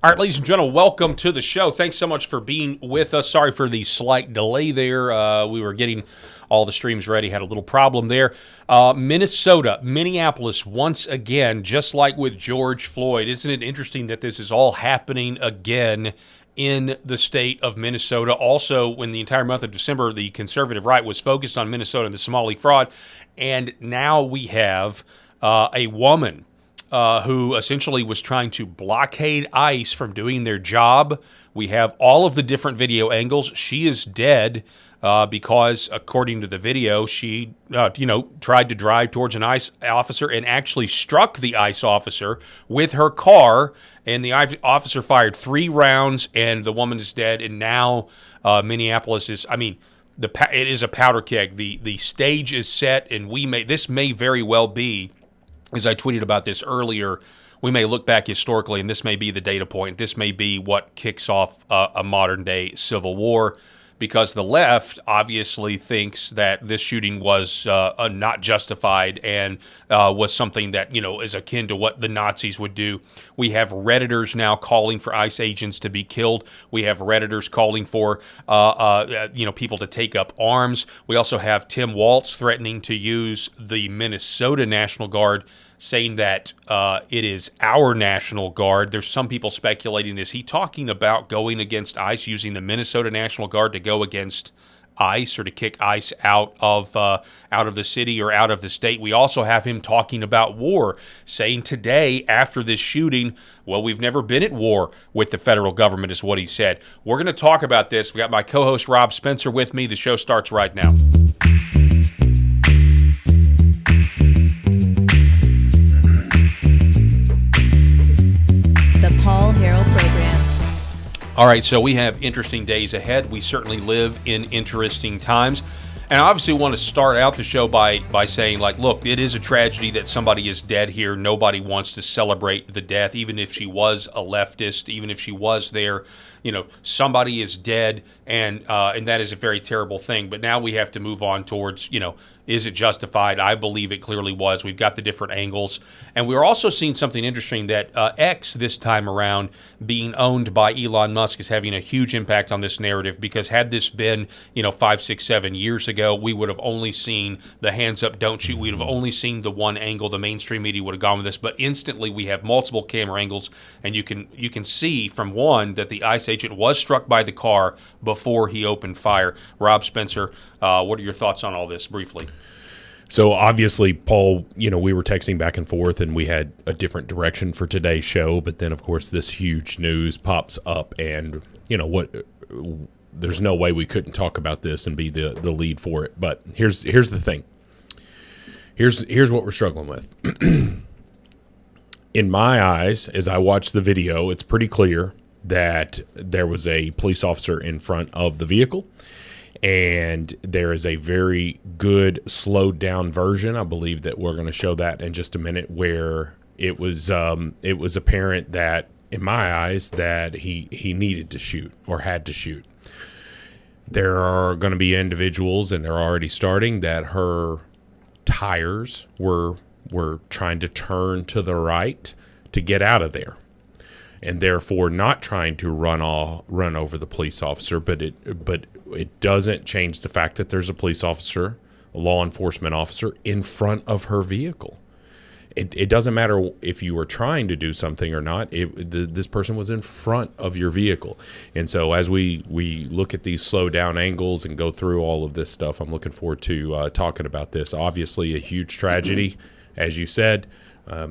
All right, ladies and gentlemen, welcome to the show. Thanks so much for being with us. Sorry for the slight delay there. We were getting all the streams ready, had a little problem there. Minneapolis, once again, just like with George Floyd. Isn't it interesting that this is all happening again in the state of Minnesota? Also, when the entire month of December, the conservative right was focused on Minnesota and the Somali fraud. And now we have a woman who essentially was trying to blockade ICE from doing their job. We have all of the different video angles. She is dead because, according to the video, she, tried to drive towards an ICE officer and actually struck the ICE officer with her car. And the officer fired 3 rounds, and the woman is dead. And now Minneapolis is, it is a powder keg. The stage is set, and this may very well be, as I tweeted about this earlier, we may look back historically, and this may be the data point. This may be what kicks off a modern-day civil war, because the left obviously thinks that this shooting was not justified and was something that, is akin to what the Nazis would do. We have Redditors now calling for ICE agents to be killed. We have Redditors calling for, people to take up arms. We also have Tim Walz threatening to use the Minnesota National Guard, saying that it is our National Guard. There's some people speculating, is he talking about going against ICE, using the Minnesota National Guard to go against ICE or to kick ICE out of the city or out of the state? We also have him talking about war, saying today after this shooting, well, we've never been at war with the federal government, is what he said. We're going to talk about this. We got my co-host Rob Spencer with me. The show starts right now. Paul Harrell program. All right, so we have interesting days ahead. We certainly live in interesting times. And I obviously want to start out the show by saying, look, it is a tragedy that somebody is dead here. Nobody wants to celebrate the death, even if she was a leftist, even if she was there. Somebody is dead, and that is a very terrible thing. But now we have to move on towards, is it justified? I believe it clearly was. We've got the different angles. And we're also seeing something interesting, that X this time around, being owned by Elon Musk, is having a huge impact on this narrative, because had this been, 5, 6, 7 years ago, we would have only seen the hands up, don't shoot. We would have only seen the one angle. The mainstream media would have gone with this. But instantly we have multiple camera angles, and you can see from one that the ICE agent was struck by the car before he opened fire. Rob Spencer, what are your thoughts on all this, briefly? So obviously, Paul, we were texting back and forth, and we had a different direction for today's show. But then, of course, this huge news pops up, and there's no way we couldn't talk about this and be the lead for it. But here's the thing. Here's what we're struggling with. In my eyes, as I watch the video, it's pretty clear that there was a police officer in front of the vehicle. And there is a very good slowed down version. I believe that we're going to show that in just a minute, where it was apparent that, in my eyes, that he needed to shoot or had to shoot. There are going to be individuals, and they're already starting, that her tires were trying to turn to the right to get out of there, and therefore not trying to run over the police officer. But it doesn't change the fact that there's a police officer, a law enforcement officer, in front of her vehicle. It doesn't matter if you were trying to do something or not. This person was in front of your vehicle. And so as we look at these slow down angles and go through all of this stuff, I'm looking forward to talking about this. Obviously a huge tragedy, as you said. I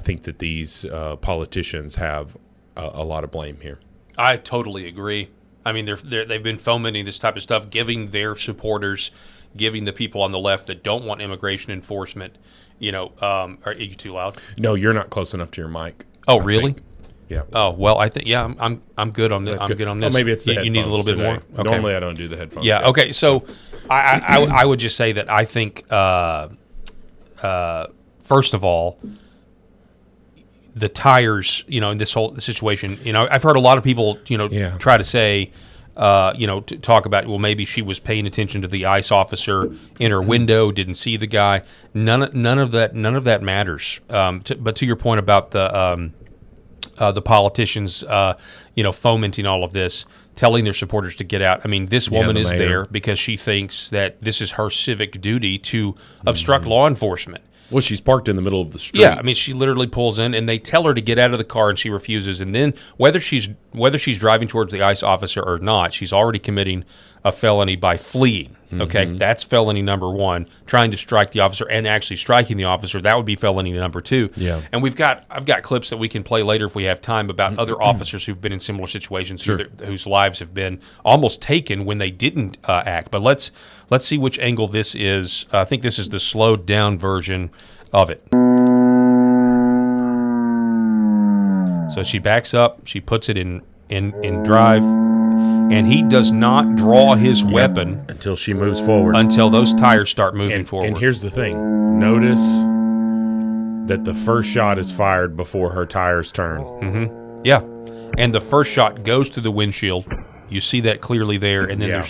think that these politicians have a lot of blame here. I totally agree. I mean, they've been fomenting this type of stuff, giving their supporters, giving the people on the left that don't want immigration enforcement. Are you too loud? No, you're not close enough to your mic. Oh, really? Yeah. Oh, well, I think I'm good on this. That's I'm good on this. Well, maybe it's the headphones. You need a little bit today. more. Okay. Normally, I don't do the headphones. Yeah. Yet. Okay. So, I would just say that I think first of all, the tires, in this whole situation, I've heard a lot of people, try to say, to talk about, well, maybe she was paying attention to the ICE officer in her window, didn't see the guy. None of that matters. But to your point about the the politicians, fomenting all of this, telling their supporters to get out. I mean, this woman is there because she thinks that this is her civic duty to obstruct law enforcement. Well, she's parked in the middle of the street. Yeah, I mean, she literally pulls in, and they tell her to get out of the car, and she refuses. And then whether she's driving towards the ICE officer or not, she's already committing a felony by fleeing. Okay, that's felony number 1. Trying to strike the officer and actually striking the officer, that would be felony number 2. Yeah. And I've got clips that we can play later if we have time about other officers who've been in similar situations, whose lives have been almost taken when they didn't act. But let's see which angle this is. I think this is the slowed down version of it. So she backs up, she puts it in drive, and he does not draw his weapon until she moves forward. Until those tires start moving forward. And here's the thing. Notice that the first shot is fired before her tires turn. Mm-hmm. Yeah. And the first shot goes through the windshield. You see that clearly there, and then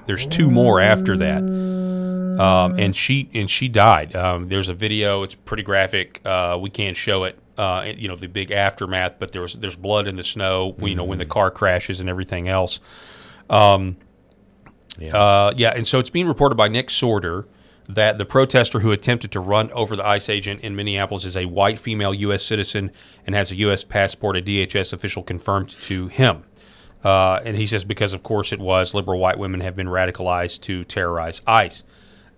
there's 2 more after that. And she died. There's a video. It's pretty graphic. We can't show it. The big aftermath, but there's blood in the snow. When the car crashes and everything else. And so it's being reported by Nick Sorter that the protester who attempted to run over the ICE agent in Minneapolis is a white female U.S. citizen and has a U.S. passport. A DHS official confirmed to him. And he says because, of course, it was liberal white women have been radicalized to terrorize ICE.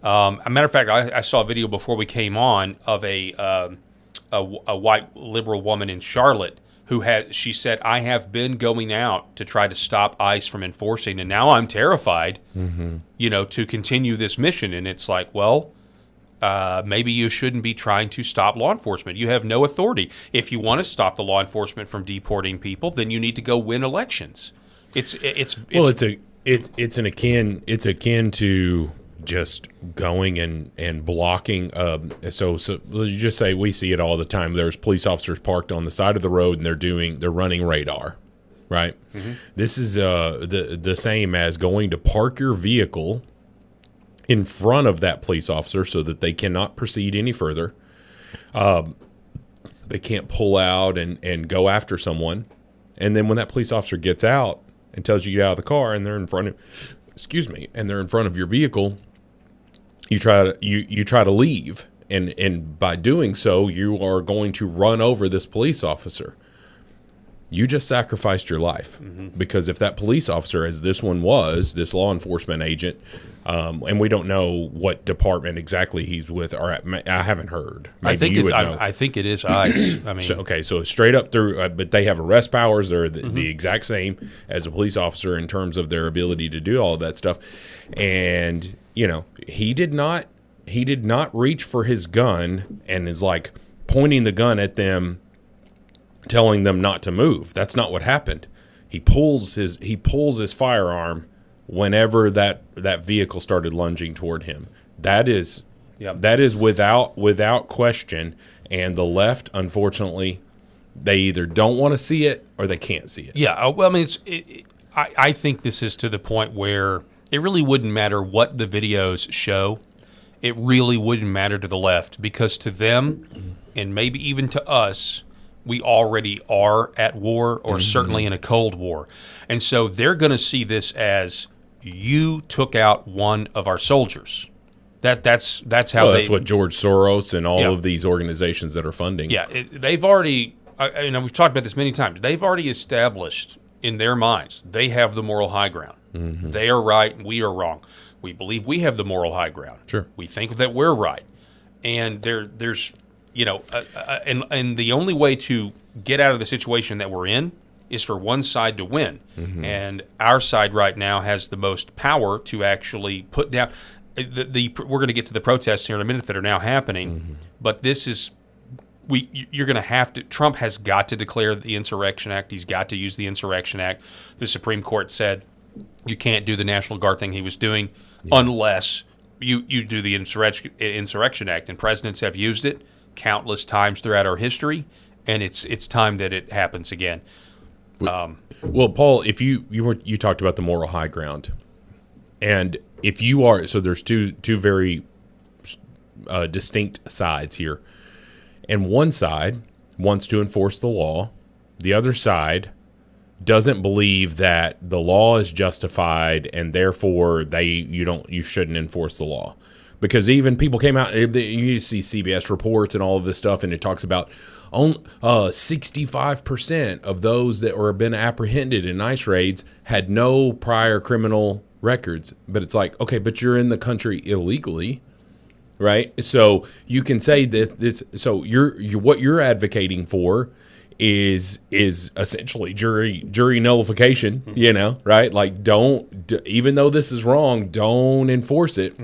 A matter of fact, I saw a video before we came on of a white liberal woman in Charlotte she said, I have been going out to try to stop ICE from enforcing, and now I'm terrified, to continue this mission. And it's like, well, maybe you shouldn't be trying to stop law enforcement. You have no authority. If you want to stop the law enforcement from deporting people, then you need to go win elections. It's akin to just going and blocking. So let's just say we see it all the time. There's police officers parked on the side of the road and they're running radar, right? Mm-hmm. This is the same as going to park your vehicle in front of that police officer so that they cannot proceed any further. They can't pull out and go after someone. And then when that police officer gets out and tells you to get out of the car and they're in front of your vehicle, you try to leave, and by doing so, you are going to run over this police officer. You just sacrificed your life, because if that police officer, as this one was, this law enforcement agent, and we don't know what department exactly he's with, or I haven't heard. Maybe I think it is ICE. I mean, so straight up through, but they have arrest powers. They're the exact same as a police officer in terms of their ability to do all of that stuff, and he did not reach for his gun and is like pointing the gun at them, telling them not to move. That's not what happened. He pulls his firearm whenever that vehicle started lunging toward him. That is without question. And the left, unfortunately, they either don't want to see it or they can't see it. Yeah. Well, I mean, I think this is to the point where it really wouldn't matter what the videos show. It really wouldn't matter to the left, because to them, and maybe even to us, we already are at war, or certainly in a Cold War. And so they're going to see this as, you took out one of our soldiers. That's how that's what George Soros and all of these organizations that are funding. Yeah, they've already, we've talked about this many times, they've already established in their minds, they have the moral high ground. Mm-hmm. They are right, and we are wrong. We believe we have the moral high ground. Sure. We think that we're right. And there's and the only way to get out of the situation that we're in is for one side to win. Mm-hmm. And our side right now has the most power to actually put down we're going to get to the protests here in a minute that are now happening, but this is you're going to have to. Trump has got to declare the Insurrection Act. He's got to use the Insurrection Act. The Supreme Court said you can't do the National Guard thing he was doing unless you do the Insurrection Act. And presidents have used it countless times throughout our history, and it's time that it happens again. Well, Paul, if you talked about the moral high ground, and if you are, so there's two very distinct sides here. And one side wants to enforce the law, the other side doesn't believe that the law is justified and therefore you shouldn't enforce the law. Because even people came out, you see CBS reports and all of this stuff, and it talks about 65% of those that were been apprehended in ICE raids had no prior criminal records. But it's like, okay, but you're in the country illegally, right? So you can say that this. So what you're advocating for is essentially jury nullification. Right? Like, even though this is wrong, don't enforce it.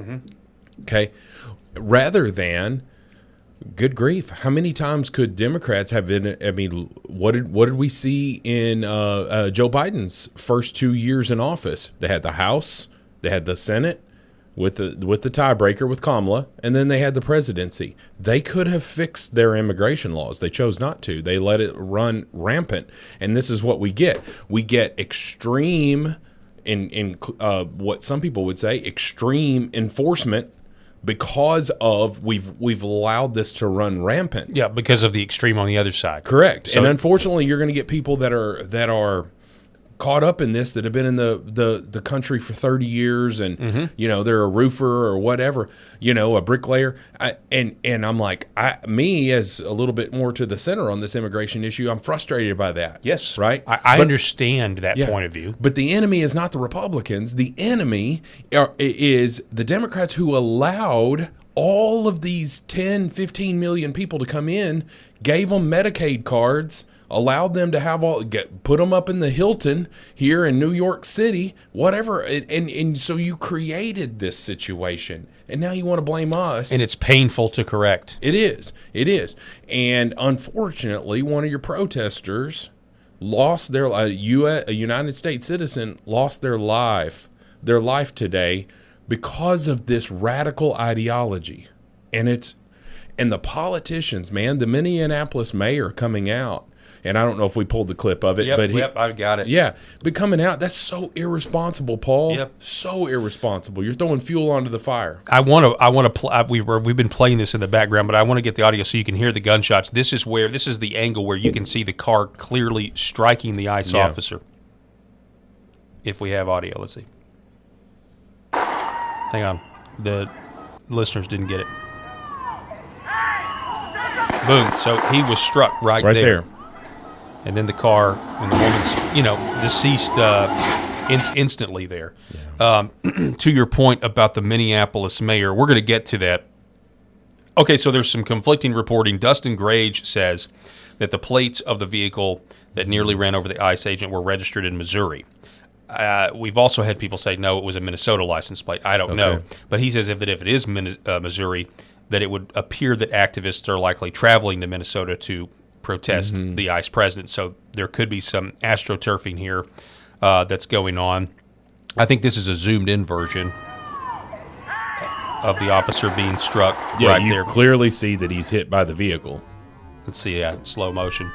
Okay, rather than, good grief, how many times could Democrats have been? I mean, what did we see in Joe Biden's first 2 years in office? They had the House, they had the Senate with the tiebreaker with Kamala, and then they had the presidency. They could have fixed their immigration laws. They chose not to. They let it run rampant, and this is what we get. We get extreme, in what some people would say, extreme enforcement. Because of we've allowed this to run rampant. Yeah, because of the extreme on the other side. Correct. So, and unfortunately, you're going to get people that are caught up in this that have been in the country for 30 years and they're a roofer or whatever, a bricklayer. And I'm like, me as a little bit more to the center on this immigration issue, I'm frustrated by that. Yes. Right? I understand that point of view. But the enemy is not the Republicans. The enemy is the Democrats who allowed all of these 10, 15 million people to come in, gave them Medicaid cards, allowed them to have put them up in the Hilton here in New York City, whatever. And so you created this situation. And now you want to blame us. And it's painful to correct. It is. It is. And unfortunately, one of your protesters lost a United States citizen lost their life today because of this radical ideology. And the politicians, man, the Minneapolis mayor coming out. And I don't know if we pulled the clip of it, but I've got it. Yeah, but coming out, that's so irresponsible, Paul. Yep. So irresponsible. You're throwing fuel onto the fire. I want to. We've been playing this in the background, but I want to get the audio so you can hear the gunshots. This is the angle where you can see the car clearly striking the ICE officer. If we have audio, let's see. Hang on, the listeners didn't get it. Boom! So he was struck right there. And then the car, and the woman's, deceased instantly there. Yeah. To your point about the Minneapolis mayor, we're going to get to that. Okay, so there's some conflicting reporting. Dustin Grage says that the plates of the vehicle that nearly ran over the ICE agent were registered in Missouri. We've also had people say, no, it was a Minnesota license plate. I don't know. But he says if it is Missouri, that it would appear that activists are likely traveling to Minnesota to protest the ICE president. So there could be some astroturfing here that's going on. I think this is a zoomed-in version of the officer being struck right there. You clearly see that he's hit by the vehicle. Let's see, slow motion.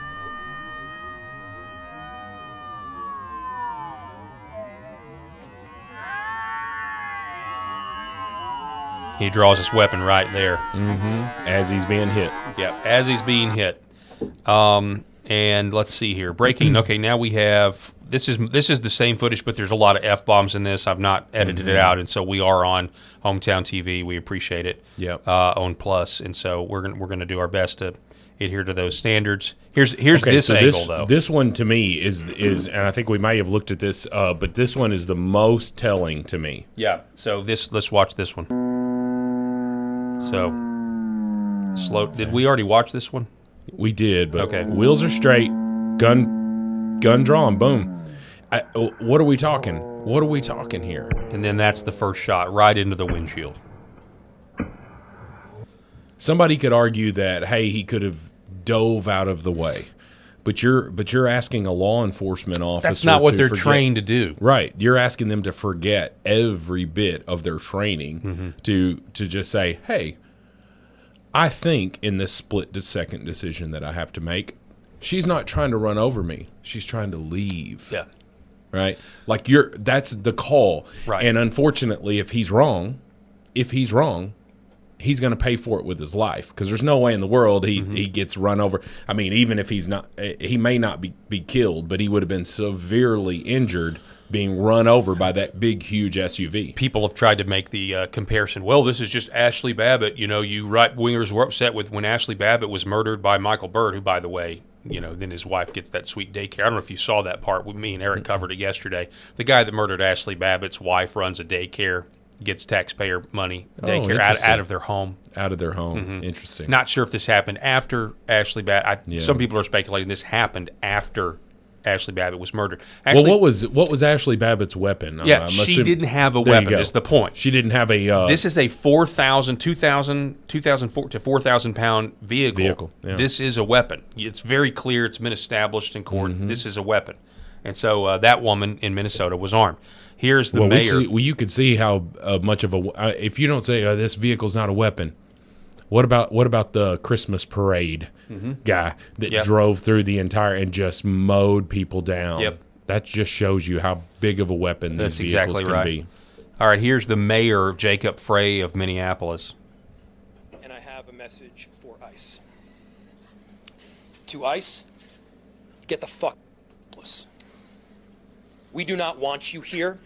He draws his weapon right there. As he's being hit. Yeah, as he's being hit. And let's see here. Breaking. Okay, now we have this is the same footage, but there's a lot of F-bombs in this. I've not edited it out, and so we are on Hometown TV. We appreciate it. Yep. On Plus, and so we're gonna do our best to adhere to those standards. Here's this angle though. This one to me is and I think we may have looked at this, but this one is the most telling to me. Yeah. So let's watch this one. So slow. Did we already watch this one? We did, but okay. Wheels are straight, gun drawn, boom. What are we talking? What are we talking here? And then that's the first shot right into the windshield. Somebody could argue that, hey, he could have dove out of the way, but you're asking a law enforcement officer. That's not what they're trained to do, right? You're asking them to forget every bit of their training to just say, hey, I think in this split-second decision that I have to make, she's not trying to run over me. She's trying to leave. Yeah. Right? Like that's the call. Right. And unfortunately, if he's wrong, he's going to pay for it with his life, because there's no way in the world he gets run over. I mean, even if he's not, he may not be killed, but he would have been severely injured being run over by that big, huge SUV. People have tried to make the comparison. Well, this is just Ashley Babbitt. You know, you right-wingers were upset with when Ashley Babbitt was murdered by Michael Byrd, who, by the way, you know, then his wife gets that sweet daycare. I don't know if you saw that part. Me and Eric covered it yesterday. The guy that murdered Ashley Babbitt's wife runs a daycare, gets taxpayer money, daycare out of their home. Out of their home. Interesting. Not sure if this happened after Ashley Babbitt. Some people are speculating this happened after Ashley Babbitt was murdered. Actually, well, what was Ashley Babbitt's weapon? Yeah, she didn't have a weapon. Is the point? She didn't have a. This is a 2,000 to 4,000 pound vehicle. Yeah. This is a weapon. It's very clear. It's been established in court. This is a weapon, and so that woman in Minnesota was armed. Here's the mayor. You could see how much of a. If you don't say this vehicle's not a weapon, what about the Christmas parade guy that drove through the entire and just mowed people down? Yep. That just shows you how big of a weapon these vehicles can be. All right, here's the mayor, Jacob Frey of Minneapolis. And I have a message for ICE. To ICE, get the fuck out. We do not want you here.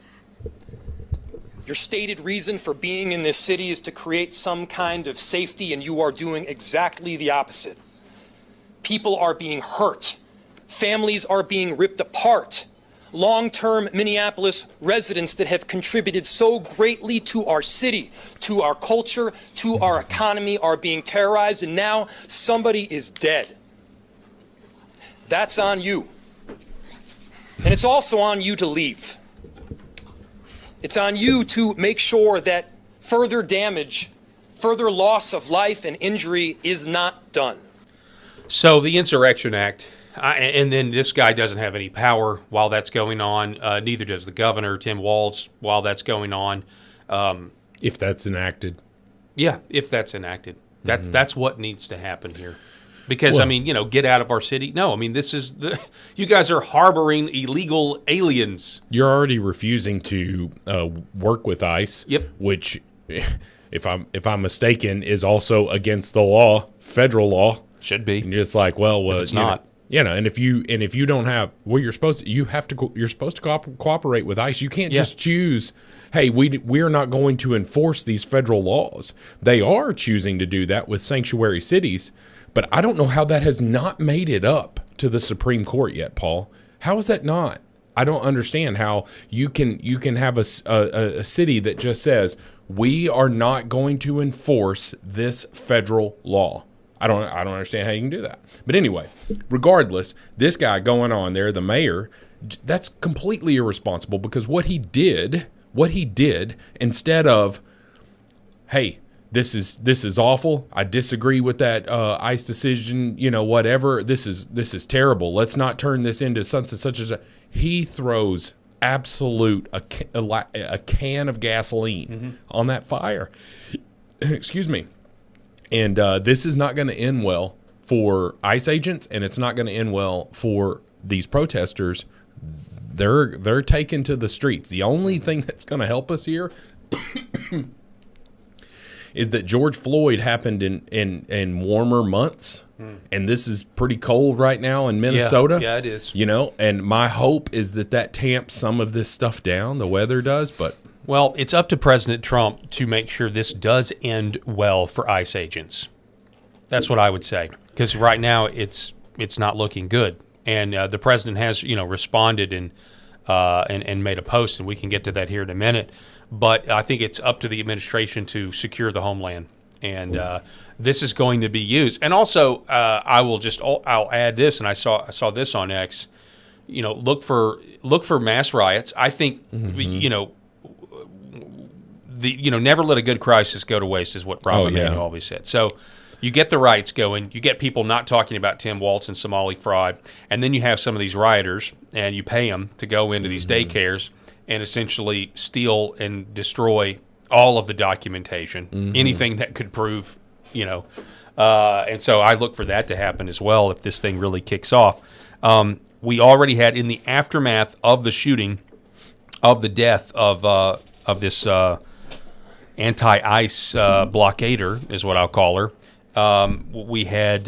Your stated reason for being in this city is to create some kind of safety, and you are doing exactly the opposite. People are being hurt. Families are being ripped apart. Long-term Minneapolis residents that have contributed so greatly to our city, to our culture, to our economy are being terrorized, and now somebody is dead. That's on you. And it's also on you to leave. It's on you to make sure that further damage, further loss of life and injury is not done. So the Insurrection Act, and then this guy doesn't have any power while that's going on. Neither does the governor, Tim Walz, while that's going on. If that's enacted. Yeah, if that's enacted. That's what needs to happen here. Because, I mean, you know, get out of our city. No, I mean, you guys are harboring illegal aliens. You're already refusing to work with ICE. Yep. Which, if I'm mistaken, is also against the law, federal law. Should be. And just like, well, it's not. And if you don't have, well, you're supposed to cooperate with ICE. You can't just choose. Hey, we're not going to enforce these federal laws. They are choosing to do that with sanctuary cities. But I don't know how that has not made it up to the Supreme Court yet, Paul. How is that not? I don't understand how you can have a city that just says we are not going to enforce this federal law. I don't understand how you can do that. But anyway, regardless, this guy going on there, the mayor, that's completely irresponsible, because what he did, instead of, hey, this is awful, I disagree with that ICE decision, you know, whatever, this is terrible, let's not turn this into something such as he throws a can of gasoline on that fire. Excuse me. And this is not going to end well for ICE agents, and it's not going to end well for these protesters. They're taken to the streets. The only thing that's going to help us here is that George Floyd happened in warmer months, and this is pretty cold right now in Minnesota. Yeah, it is. You know, and my hope is that tamps some of this stuff down. The weather does, but well, it's up to President Trump to make sure this does end well for ICE agents. That's what I would say, because right now it's not looking good, and the president has responded and made a post, and we can get to that here in a minute. But I think it's up to the administration to secure the homeland, and this is going to be used. And also, I'll add this, and I saw this on X. You know, look for mass riots. I think never let a good crisis go to waste is what Rahm Emanuel always said. So you get the riots going, you get people not talking about Tim Walz and Somali fraud, and then you have some of these rioters, and you pay them to go into these daycares and essentially steal and destroy all of the documentation, anything that could prove, and so I look for that to happen as well if this thing really kicks off. We already had, in the aftermath of the shooting, of the death of this anti-ICE blockader is what I'll call her. We had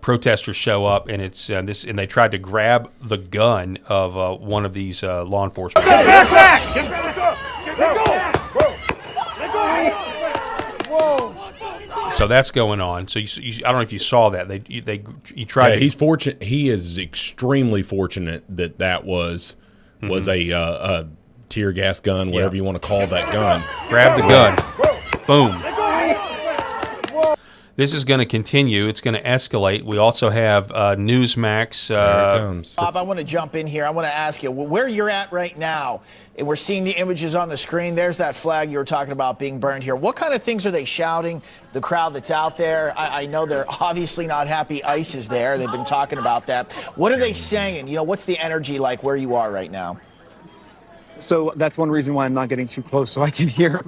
protesters show up, and it's and they tried to grab the gun of one of these law enforcement. Get back! Get back! So that's going on. So you, I don't know if you saw that. He tried. Yeah, he's fortunate. He is extremely fortunate that was a tear gas gun, whatever you want to call that gun. Grab the gun. Boom. This is going to continue. It's going to escalate. We also have Newsmax. There it comes. Bob, I want to jump in here. I want to ask you where you're at right now. And we're seeing the images on the screen. There's that flag you were talking about being burned here. What kind of things are they shouting? The crowd that's out there. I know they're obviously not happy ICE is there. They've been talking about that. What are they saying? You know, what's the energy like where you are right now? So that's one reason why I'm not getting too close, so I can hear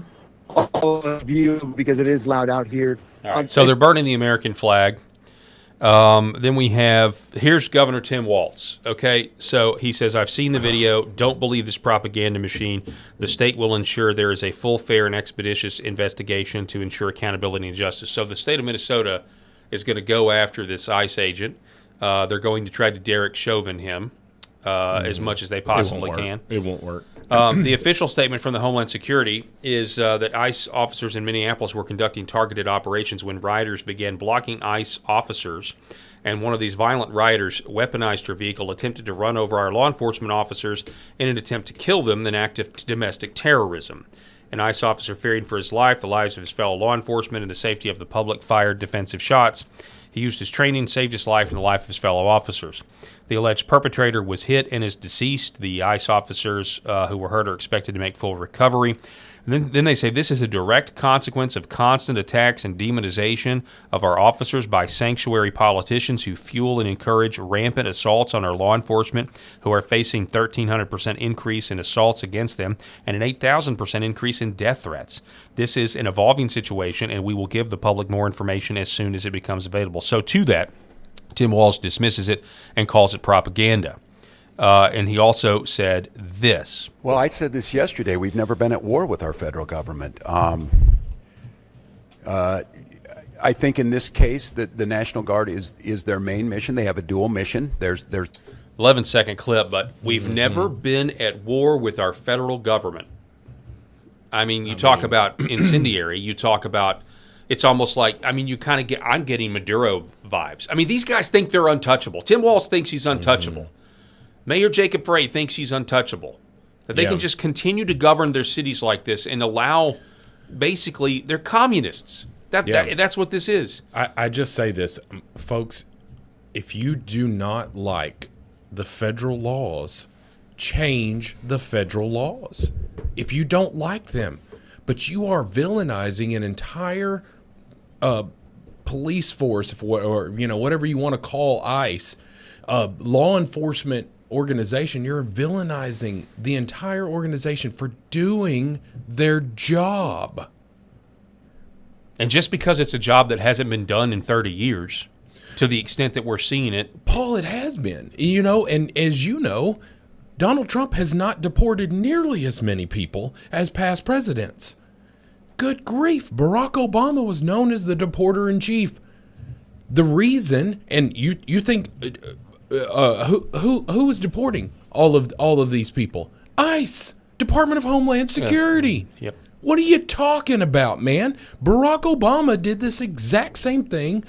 all of you, because it is loud out here. All right, so they're burning the American flag. Then we have, here's Governor Tim Walz. Okay, so he says, I've seen the video. Don't believe this propaganda machine. The state will ensure there is a full, fair, and expeditious investigation to ensure accountability and justice. So the state of Minnesota is going to go after this ICE agent. They're going to try to Derek Chauvin him as much as they possibly can. It won't work. The official statement from the Homeland Security is that ICE officers in Minneapolis were conducting targeted operations when rioters began blocking ICE officers, and one of these violent rioters weaponized her vehicle, attempted to run over our law enforcement officers in an attempt to kill them, an act of domestic terrorism. An ICE officer fearing for his life, the lives of his fellow law enforcement, and the safety of the public fired defensive shots. He used his training, saved his life, and the life of his fellow officers. The alleged perpetrator was hit and is deceased. The ICE officers who were hurt are expected to make full recovery. And then they say this is a direct consequence of constant attacks and demonization of our officers by sanctuary politicians who fuel and encourage rampant assaults on our law enforcement, who are facing 1,300% increase in assaults against them and an 8,000% increase in death threats. This is an evolving situation, and we will give the public more information as soon as it becomes available. So to that, Tim Walz dismisses it and calls it propaganda. And he also said this. Well, I said this yesterday. We've never been at war with our federal government. I think in this case that the National Guard is their main mission. They have a dual mission. There's 11-second clip, but we've never been at war with our federal government. I mean, you talk about incendiary. You talk about, it's almost like, I mean, you kind of get, I'm getting Maduro vibes. I mean, these guys think they're untouchable. Tim Walz thinks he's untouchable. Mayor Jacob Frey thinks he's untouchable. That they can just continue to govern their cities like this and allow, basically, they're communists. That's what this is. I just say this, folks, if you do not like the federal laws, change the federal laws. If you don't like them, but you are villainizing an entire police force, or you know, whatever you want to call ICE, law enforcement organization, you're villainizing the entire organization for doing their job. And just because it's a job that hasn't been done in 30 years, to the extent that we're seeing it. Paul, it has been. You know, and as you know, Donald Trump has not deported nearly as many people as past presidents. Good grief. Barack Obama was known as the deporter-in-chief. The reason, and you think... who was deporting all of these people? ICE, Department of Homeland Security. Yep. What are you talking about, man? Barack Obama did this exact same thing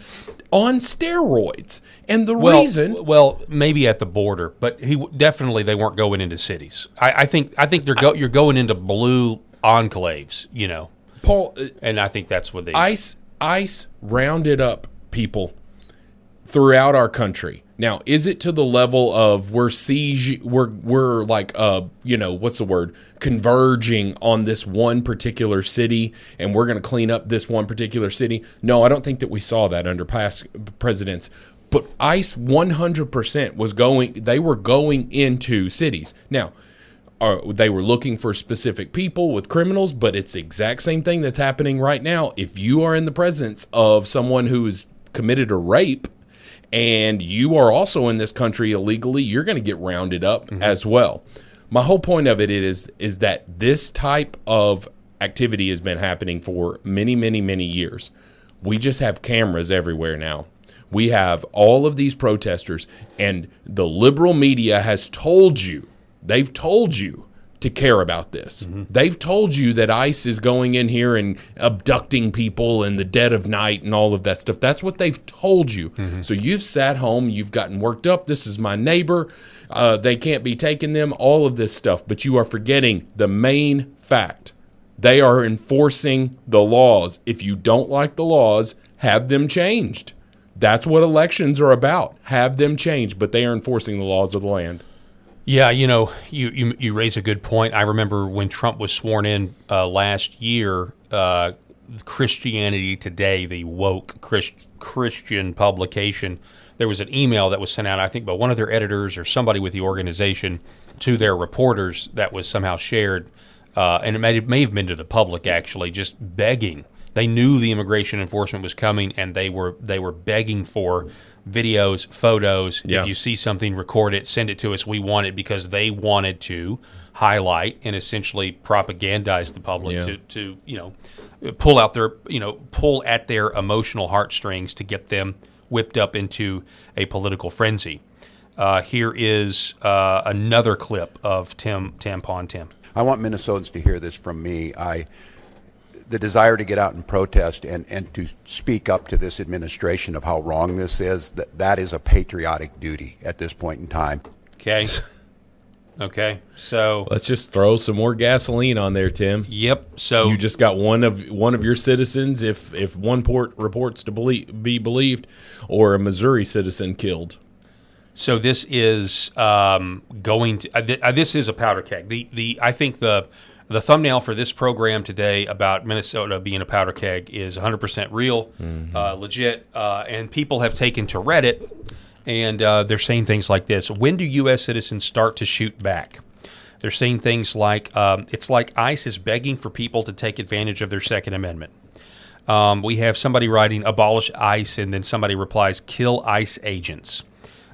on steroids, and the reason. Well, maybe at the border, but definitely they weren't going into cities. I think you're going into blue enclaves, you know, Paul, and I think that's what they. ICE rounded up people throughout our country. Now, is it to the level of we're like you know, what's the word, converging on this one particular city, and we're going to clean up this one particular city? No, I don't think that we saw that under past presidents. But ICE 100% they were going into cities. Now, they were looking for specific people with criminals, but it's the exact same thing that's happening right now. If you are in the presence of someone who has committed a rape, and you are also in this country illegally, you're going to get rounded up as well. My whole point of it is that this type of activity has been happening for many, many, many years. We just have cameras everywhere now. We have all of these protesters, and the liberal media has told you, they've told you to care about this. Mm-hmm. They've told you that ICE is going in here and abducting people in the dead of night and all of that stuff. That's what they've told you. Mm-hmm. So you've sat home, you've gotten worked up. This is my neighbor. They can't be taking them, all of this stuff. But you are forgetting the main fact. They are enforcing the laws. If you don't like the laws, have them changed. That's what elections are about. Have them changed, but they are enforcing the laws of the land. Yeah, you raise a good point. I remember when Trump was sworn in last year, Christianity Today, the woke Christian publication, there was an email that was sent out, I think, by one of their editors or somebody with the organization to their reporters that was somehow shared, and it may have been to the public, actually, just begging. They knew the immigration enforcement was coming, and they were begging for videos, photos. Yeah. If you see something, record it, send it to us. We want it, because they wanted to highlight and essentially propagandize the public to pull at their emotional heartstrings to get them whipped up into a political frenzy. Here is another clip of Tampon Tim. I want Minnesotans to hear this from me. The desire to get out and protest and to speak up to this administration of how wrong this is, that is a patriotic duty at this point in time. Okay, so let's just throw some more gasoline on there, Tim. Yep. So you just got one of your citizens, if one port reports to be believed, or a Missouri citizen killed. So this is going to this is a powder keg. I think the thumbnail for this program today about Minnesota being a powder keg is 100% real, legit, and people have taken to Reddit, and they're saying things like this. When do U.S. citizens start to shoot back? They're saying things like, it's like ICE is begging for people to take advantage of their Second Amendment. We have somebody writing, abolish ICE, and then somebody replies, kill ICE agents.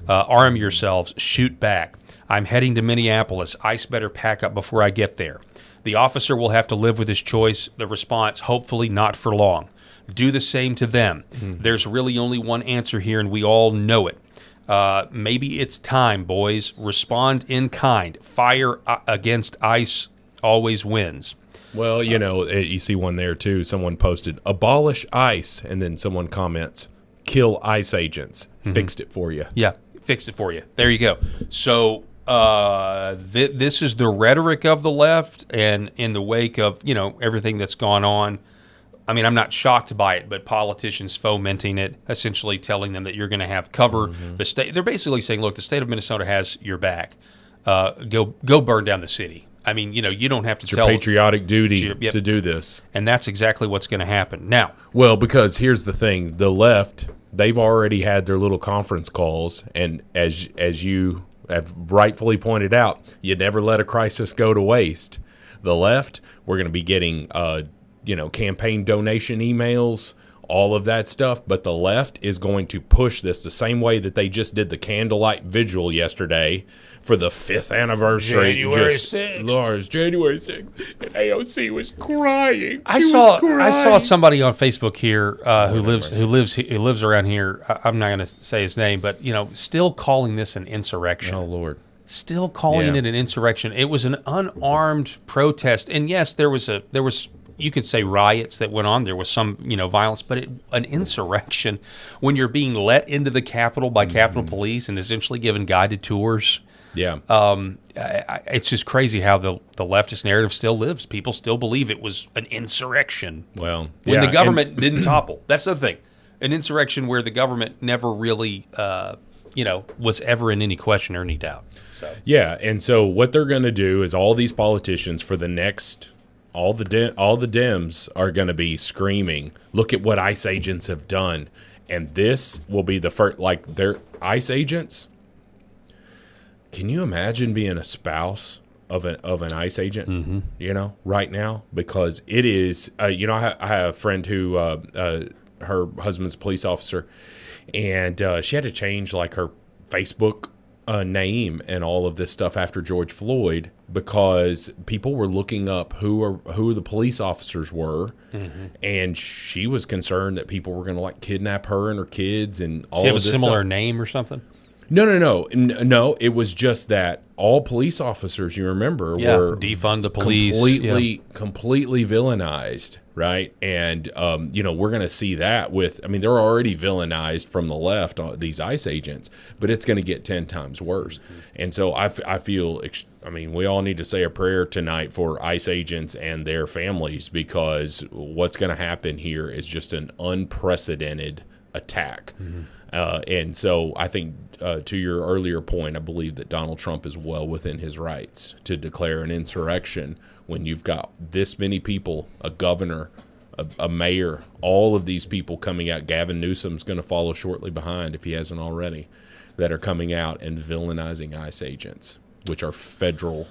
Arm yourselves, shoot back. I'm heading to Minneapolis. ICE better pack up before I get there. The officer will have to live with his choice. The response, hopefully not for long. Do the same to them. Mm-hmm. There's really only one answer here, and we all know it. Maybe it's time, boys. Respond in kind. Fire against ICE always wins. Well, you see one there, too. Someone posted, abolish ICE, and then someone comments, kill ICE agents. Mm-hmm. Fixed it for you. Yeah, fixed it for you. There you go. So this is the rhetoric of the left, and in the wake of everything that's gone on. I mean, I'm not shocked by it, but politicians fomenting it, essentially telling them that you're going to have cover. Mm-hmm. The state. They're basically saying, look, the state of Minnesota has your back. Go burn down the city. I mean, you don't have to tell. It's your patriotic duty to do this, and that's exactly what's going to happen now. Well, because here's the thing: the left, they've already had their little conference calls, and as you have rightfully pointed out, you never let a crisis go to waste. The left, we're going to be getting, campaign donation emails, all of that stuff. But the left is going to push this the same way that they just did the candlelight vigil yesterday for the 5th anniversary. January 6th. Lars, January 6th. And AOC was crying. I saw somebody on Facebook here who lives around here. I'm not going to say his name, but still calling this an insurrection. Oh Lord. Still calling it an insurrection. It was an unarmed protest, and yes, there was you could say riots that went on. There was some violence, but an insurrection when you're being let into the Capitol by Capitol Police and essentially given guided tours. Yeah. It's just crazy how the leftist narrative still lives. People still believe it was an insurrection. Well, when the government didn't topple. That's the thing. An insurrection where the government never really, was ever in any question or any doubt. So. Yeah, and so what they're going to do is all these politicians for the next, all the Dems are going to be screaming, look at what ICE agents have done. And this will be the first, like their ICE agents. Can you imagine being a spouse of an ICE agent, right now? Because it is, I have a friend who, her husband's a police officer, and she had to change like her Facebook name and all of this stuff after George Floyd because people were looking up who the police officers were, and she was concerned that people were going to like kidnap her and her kids and all. Do you have of a this similar stuff. name or something? No. It was just that all police officers, you remember, were defund the police, completely villainized, right? And we're going to see that with. I mean, they're already villainized from the left, these ICE agents, but it's going to get 10 times worse. And so I feel. I mean, we all need to say a prayer tonight for ICE agents and their families because what's going to happen here is just an unprecedented attack. And so I think to your earlier point, I believe that Donald Trump is well within his rights to declare an insurrection when you've got this many people, a governor, a mayor, all of these people coming out. Gavin Newsom's going to follow shortly behind if he hasn't already, that are coming out and villainizing ICE agents, which are federal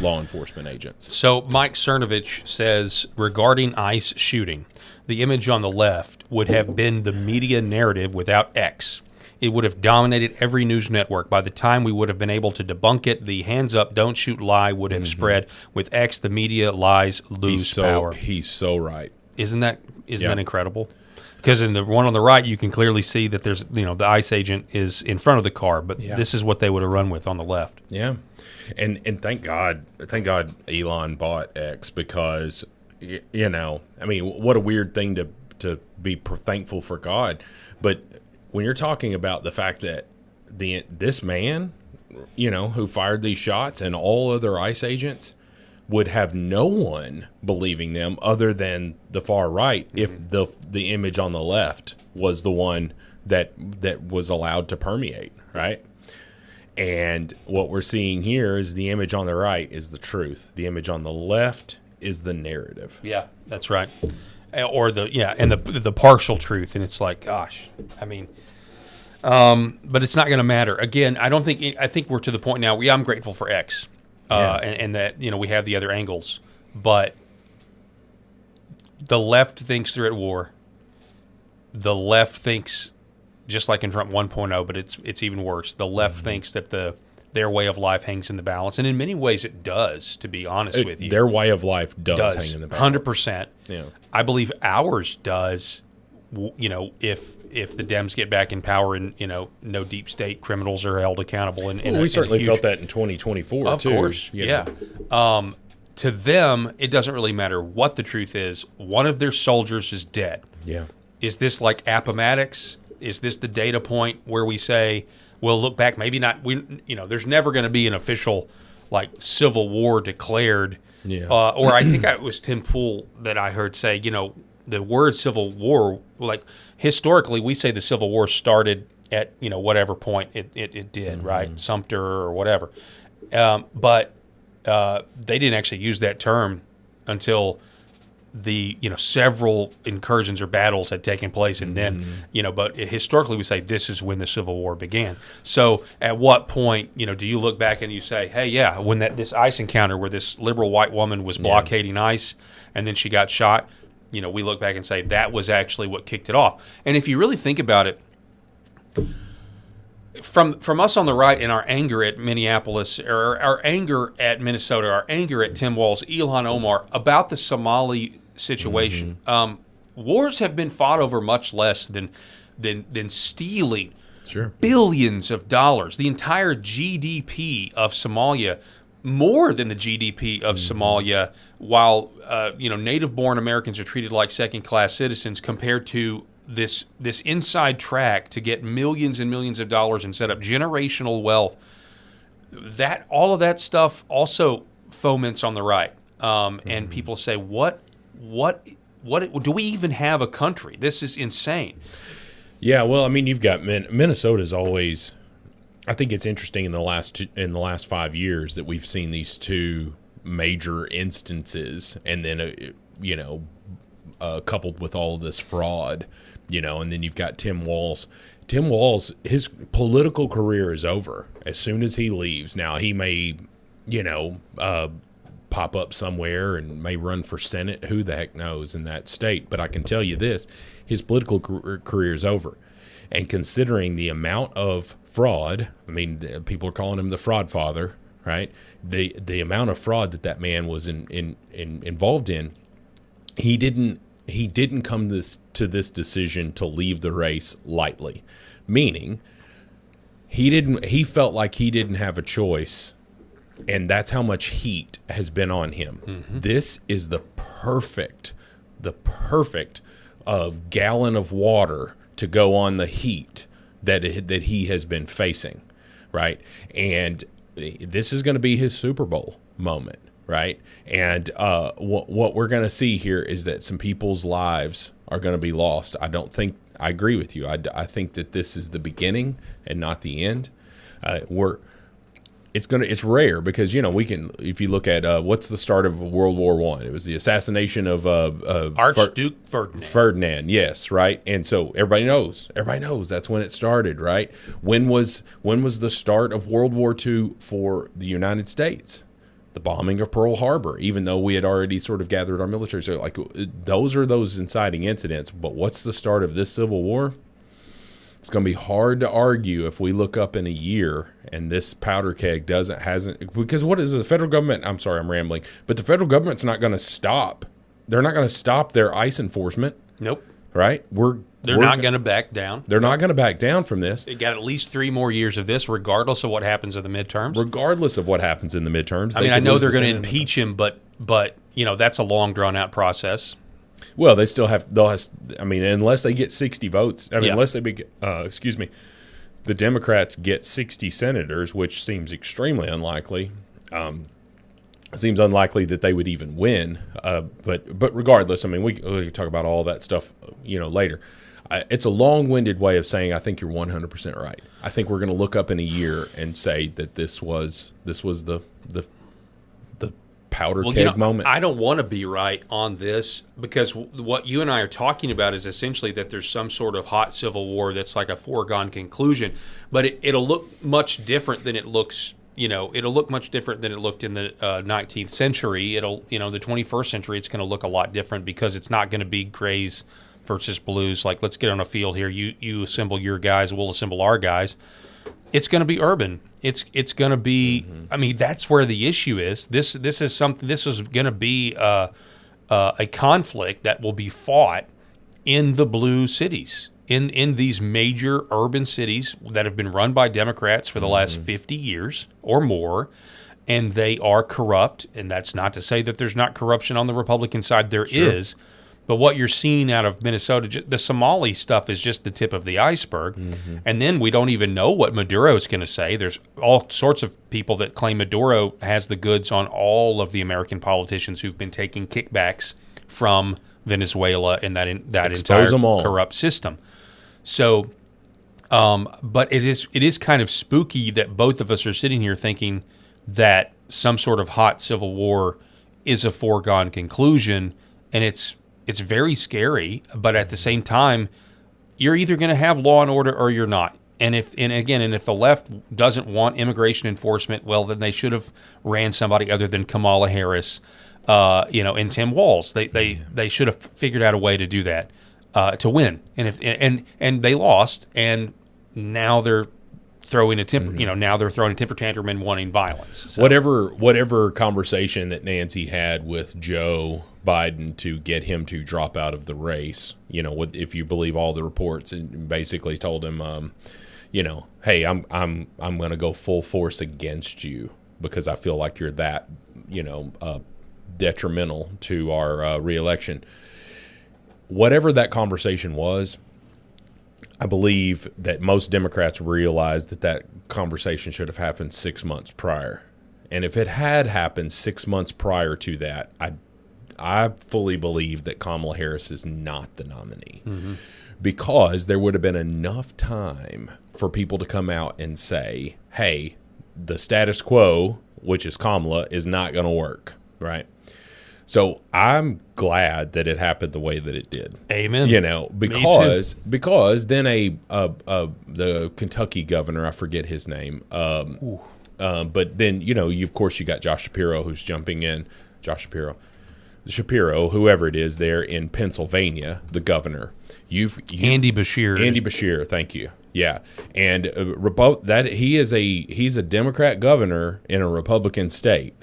law enforcement agents. So Mike Cernovich says regarding ICE shooting, the image on the left would have been the media narrative without X. It would have dominated every news network. By the time we would have been able to debunk it, the hands up, don't shoot lie would have spread. With X, the media lies lose power. He's so right. Isn't that incredible? Because in the one on the right, you can clearly see that there's the ICE agent is in front of the car, but this is what they would have run with on the left. Yeah, and thank God Elon bought X because I mean, what a weird thing to be thankful for God, but when you're talking about the fact that this man, who fired these shots and all other ICE agents would have no one believing them other than the far right if the image on the left was the one that was allowed to permeate, right? And what we're seeing here is the image on the right is the truth. The image on the left is the narrative. Yeah, that's right. Or the partial truth, and it's like, gosh, I mean, but it's not going to matter. Again, I think we're to the point now. I'm grateful for X, and that we have the other angles, but the left thinks they're at war. The left thinks, just like in Trump 1.0, but it's even worse. The left thinks that their way of life hangs in the balance, and in many ways it does. To be honest with you, their way of life does hang in the balance. 100%. Yeah, I believe ours does. If the Dems get back in power and no deep state criminals are held accountable, and we certainly felt that in 2024. Of course, yeah. To them, it doesn't really matter what the truth is. One of their soldiers is dead. Yeah. Is this like Appomattox? Is this the data point where we say, we'll look back? Maybe not. There's never going to be an official civil war declared. Yeah. Or I think it was Tim Pool that I heard say, the word civil war, historically, we say the Civil War started at whatever point it did, right? Sumter or whatever. But they didn't actually use that term until the several incursions or battles had taken place, and then but historically we say this is when the Civil War began. So at what point do you look back and you say, hey, yeah, when this ICE encounter where this liberal white woman was blockading ICE and then she got shot, we look back and say that was actually what kicked it off. And if you really think about it, from us on the right and our anger at Minneapolis, or our anger at Minnesota, our anger at Tim Walz, Ilhan Omar, about the Somali situation, wars have been fought over much less than stealing billions of dollars. The entire GDP of Somalia, more than the GDP of Somalia, while native-born Americans are treated like second-class citizens compared to this inside track to get millions and millions of dollars and set up generational wealth. That all of that stuff also foments on the right, and people say, what do we even have a country? This is insane. Yeah, well, I mean, you've got Minnesota's always. I think it's interesting in the last 5 years that we've seen these two major instances, and then coupled with all of this fraud, and then you've got Tim Walz. Tim Walz, his political career is over as soon as he leaves. Now he may, pop up somewhere and may run for Senate. Who the heck knows in that state? But I can tell you this: his political career is over. And considering the amount of fraud. I mean, people are calling him the fraud father, right? The amount of fraud that man was involved in, he didn't come to this decision to leave the race lightly, meaning he felt like he didn't have a choice, and that's how much heat has been on him. Mm-hmm. This is the perfect gallon of water to go on the heat that he has been facing, right? And this is going to be his Super Bowl moment, right? And what we're going to see here is that some people's lives are going to be lost. I agree with you. I think that this is the beginning and not the end. It's rare because if you look at what's the start of World War I, it was the assassination of Archduke Ferdinand. Yes, right. And so everybody knows that's when it started, right? When was the start of World War II for the United States? The bombing of Pearl Harbor, even though we had already sort of gathered our military. So like those are those inciting incidents. But what's the start of this Civil War? It's going to be hard to argue if we look up in a year and this powder keg hasn't, because what is the federal government? I'm sorry, I'm rambling, but the federal government's not going to stop. They're not going to stop their ICE enforcement. Nope. Right? They're not going to back down. They're not going to back down from this. They got at least 3 more years of this, regardless of what happens in the midterms. Regardless of what happens in the midterms. I mean, I know they're going to impeach him, but that's a long drawn out process. Well, unless they get 60 votes. Unless they the Democrats get 60 senators, which seems extremely unlikely. It seems unlikely that they would even win. But regardless, I mean, we can talk about all that stuff, later. It's a long-winded way of saying I think you're 100% right. I think we're going to look up in a year and say that this was the powder keg moment. I don't want to be right on this because what you and I are talking about is essentially that there's some sort of hot civil war that's like a foregone conclusion, but it'll look much different than it looks. It'll look much different than it looked in the 19th century. The 21st century, it's going to look a lot different because it's not going to be grays versus blues. Like, let's get on a field here. You assemble your guys, we'll assemble our guys. It's going to be urban. It's going to be. Mm-hmm. I mean, that's where the issue is. This is something. This is going to be a conflict that will be fought in the blue cities, in these major urban cities that have been run by Democrats for the last 50 years or more, and they are corrupt. And that's not to say that there's not corruption on the Republican side. There is. But what you're seeing out of Minnesota, the Somali stuff is just the tip of the iceberg. Mm-hmm. And then we don't even know what Maduro's going to say. There's all sorts of people that claim Maduro has the goods on all of the American politicians who've been taking kickbacks from Venezuela and that entire corrupt system. So, but it is kind of spooky that both of us are sitting here thinking that some sort of hot civil war is a foregone conclusion, and it's very scary, but at the same time, you're either going to have law and order or you're not. And if the left doesn't want immigration enforcement, well, then they should have ran somebody other than Kamala Harris, and Tim Walz. They should have figured out a way to do that to win. And they lost, and now they're throwing a temper tantrum and wanting violence. So. Whatever conversation that Nancy had with Joe Biden to get him to drop out of the race, if you believe all the reports, and basically told him, hey, I'm going to go full force against you because I feel like you're that, detrimental to our reelection. Whatever that conversation was, I believe that most Democrats realized that conversation should have happened 6 months prior. And if it had happened 6 months prior to that, I fully believe that Kamala Harris is not the nominee, because there would have been enough time for people to come out and say, hey, the status quo, which is Kamala, is not going to work, right? So I'm glad that it happened the way that it did. Amen. Because then the Kentucky governor, I forget his name, but then of course you got Josh Shapiro who's jumping in. Shapiro, whoever it is there in Pennsylvania, the governor. Andy Beshear. Andy Beshear, thank you. Yeah, and he's a Democrat governor in a Republican state.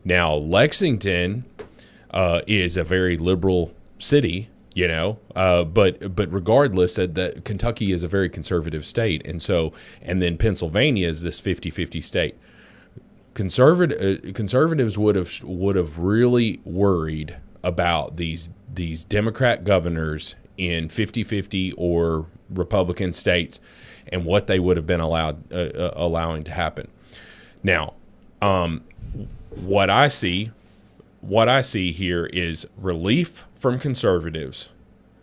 Now Lexington is a very liberal city, but regardless, that Kentucky is a very conservative state, and then Pennsylvania is this 50-50 state. Conservatives would have really worried about these Democrat governors in 50-50 or Republican states and what they would have been allowing to happen. Now, what I see here is relief from conservatives,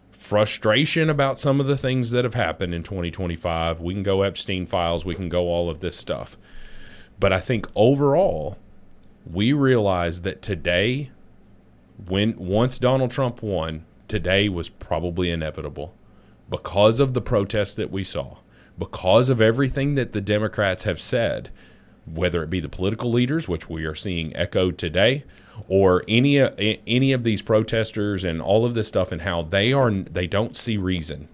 frustration about some of the things that have happened in 2025. We can go Epstein files, we can go all of this stuff. But I think overall, we realize that today, once Donald Trump won, today was probably inevitable because of the protests that we saw, because of everything that the Democrats have said, whether it be the political leaders, which we are seeing echoed today, or any of these protesters and all of this stuff, and how they don't see reason.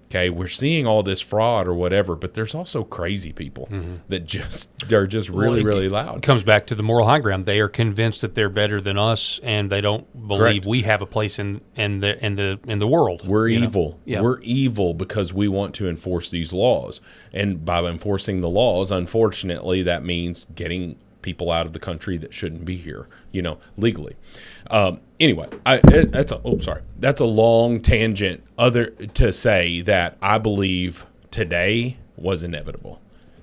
Okay, we're seeing all this fraud or whatever, but there's also crazy people that they're just really loud. It comes back to the moral high ground. They are convinced that they're better than us, and they don't believe we have a place in the world. We're evil. Yeah. We're evil because we want to enforce these laws, and by enforcing the laws, unfortunately, that means getting people out of the country that shouldn't be here, legally. Anyway, that's a long tangent to say that I believe today was inevitable.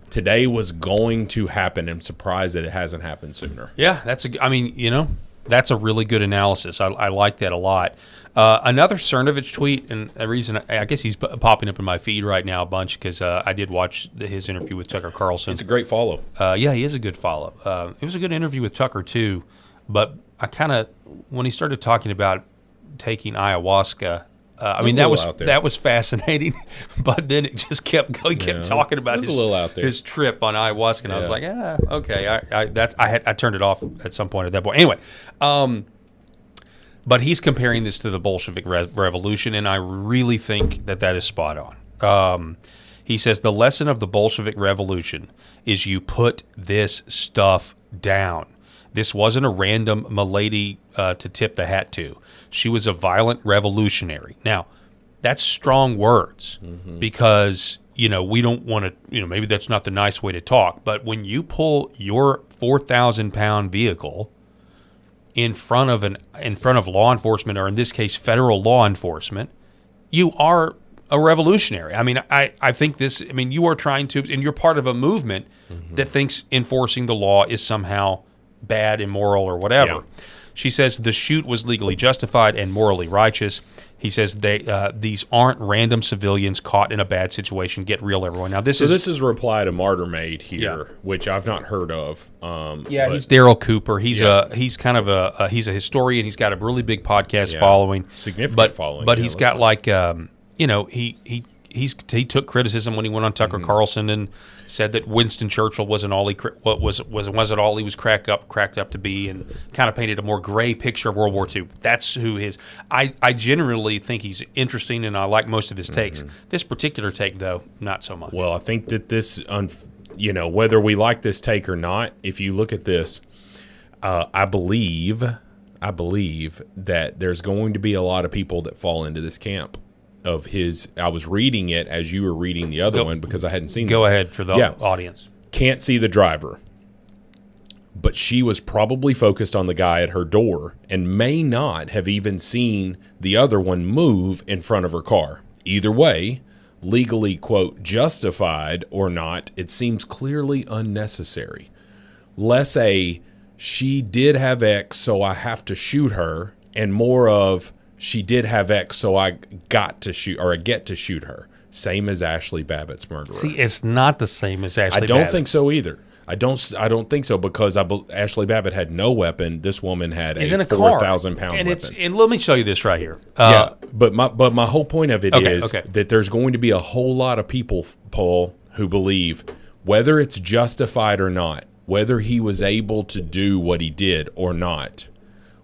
Today was going to happen. I'm surprised that it hasn't happened sooner. Yeah, that's a really good analysis. I like that a lot. Another Cernovich tweet, and a reason I guess he's popping up in my feed right now a bunch because I did watch his interview with Tucker Carlson. It's a great follow. Yeah, he is a good follow. It was a good interview with Tucker too, but I when he started talking about taking ayahuasca, that was fascinating, but then it just kept going. He kept talking about his trip on ayahuasca, and I was like, okay, I turned it off at some point at that point. Anyway, but he's comparing this to the Bolshevik Revolution, and I really think that is spot on. He says the lesson of the Bolshevik Revolution is you put this stuff down. This wasn't a random milady to tip the hat to. She was a violent revolutionary. Now, that's strong words because, we don't want to, maybe that's not the nice way to talk. But when you pull your 4,000-pound vehicle in front of law enforcement, or in this case, federal law enforcement, you are a revolutionary. I think you are trying to, and you're part of a movement that thinks enforcing the law is somehow bad, immoral, or whatever. Yeah. She says the shoot was legally justified and morally righteous. He says these aren't random civilians caught in a bad situation. Get real, everyone. Now this is a reply to Martyr Made here, which I've not heard of. He's Daryl Cooper. He's he's a historian. He's got a really big podcast following, significant following. But he's got he took criticism when he went on Tucker Carlson and said that Winston Churchill wasn't all he was cracked up to be, and kind of painted a more gray picture of World War II. That's who his. I generally think he's interesting, and I like most of his takes. This particular take, though, not so much. Well, I think that this, whether we like this take or not, if you look at this, I believe that there's going to be a lot of people that fall into this camp of his. I was reading it as you were reading the other one because I hadn't seen Go this. ahead for the audience. Can't see the driver, but she was probably focused on the guy at her door and may not have even seen the other one move in front of her car. Either way, legally, quote, justified or not, it seems clearly unnecessary. Less a, she did have X, so I have to shoot her, and more of, she did have X, so I got to shoot, or I get to shoot her. Same as Ashley Babbitt's murderer. See, it's not the same as Ashley Babbitt. I don't think so either. I don't think so because Ashley Babbitt had no weapon. This woman had a 4,000-pound weapon. And let me show you this right here. But my whole point of it is that there's going to be a whole lot of people, Paul, who believe whether it's justified or not, whether he was able to do what he did or not,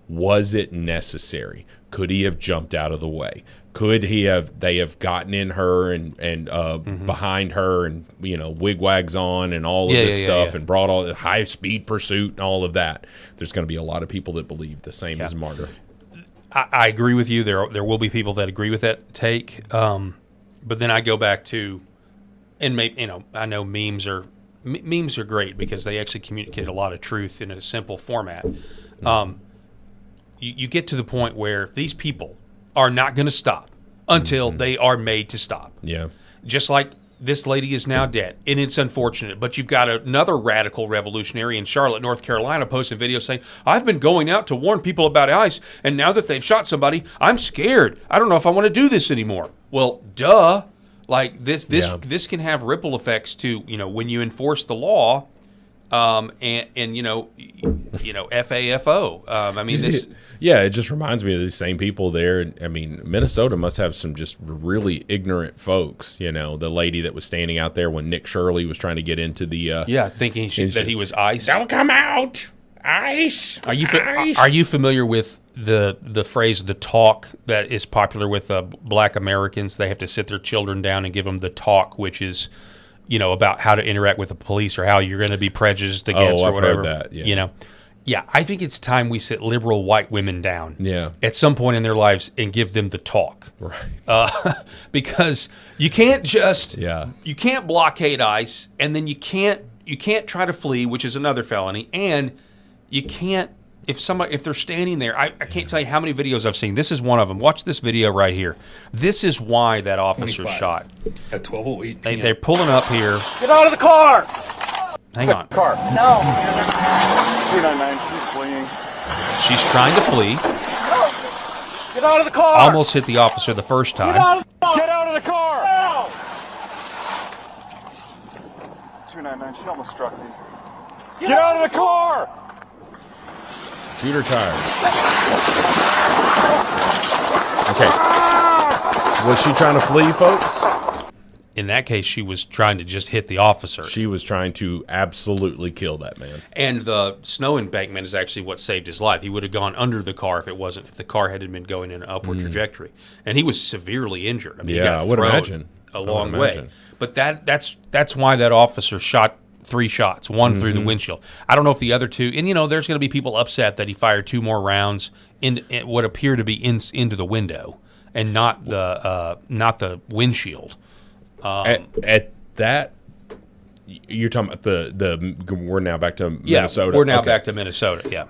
was it necessary? Could he have jumped out of the way? could they have gotten in her and behind her and wigwags on and all of this stuff and brought all the high speed pursuit and all of that. There's going to be a lot of people that believe the same as Martyr. I agree with you. There will be people that agree with that take. But then I go back to, and maybe, I know memes are great because they actually communicate a lot of truth in a simple format. You get to the point where these people are not going to stop until they are made to stop. Yeah. Just like this lady is now dead, and it's unfortunate. But you've got another radical revolutionary in Charlotte, North Carolina, posting videos saying, I've been going out to warn people about ICE, and now that they've shot somebody, I'm scared. I don't know if I want to do this anymore. Well, duh. Like this can have ripple effects to, when you enforce the law, and FAFO. I mean, this. Yeah, it just reminds me of these same people there. I mean, Minnesota must have some just really ignorant folks. The lady that was standing out there when Nick Shirley was trying to get into the thinking that he was ICE. Don't come out, ICE. Are you familiar with the phrase, the talk that is popular with Black Americans? They have to sit their children down and give them the talk, which is, about how to interact with the police or how you're going to be prejudiced against or whatever. Heard that. Yeah, I think it's time we sit liberal white women down. Yeah. At some point in their lives and give them the talk. Right. Because you can't just you can't blockade ICE, and then you can't try to flee, which is another felony, and you can't if they're standing there. I can't tell you how many videos I've seen. This is one of them. Watch this video right here. This is why that officer shot. At 12:08 p.m. They're pulling up here. Get out of the car! Hang on. Car. No. 299. She's fleeing. She's trying to flee. Get out of the car! Almost hit the officer the first time. Get out of the car! No. 299. She almost struck me. Get out of the car! Shoot her tires. Okay. Was she trying to flee, folks? In that case, she was trying to just hit the officer. She was trying to absolutely kill that man. And the snow embankment is actually what saved his life. He would have gone under the car if the car hadn't been going in an upward trajectory. And he was severely injured. I mean, I would imagine. A long way. But that's why that officer shot 3 shots, one through the windshield. I don't know if the other 2, and there's going to be people upset that he fired 2 more rounds in what appear to be into the window and not the windshield. At that, you're talking about the we're now back to Minnesota. We're now back to Minnesota. Yeah.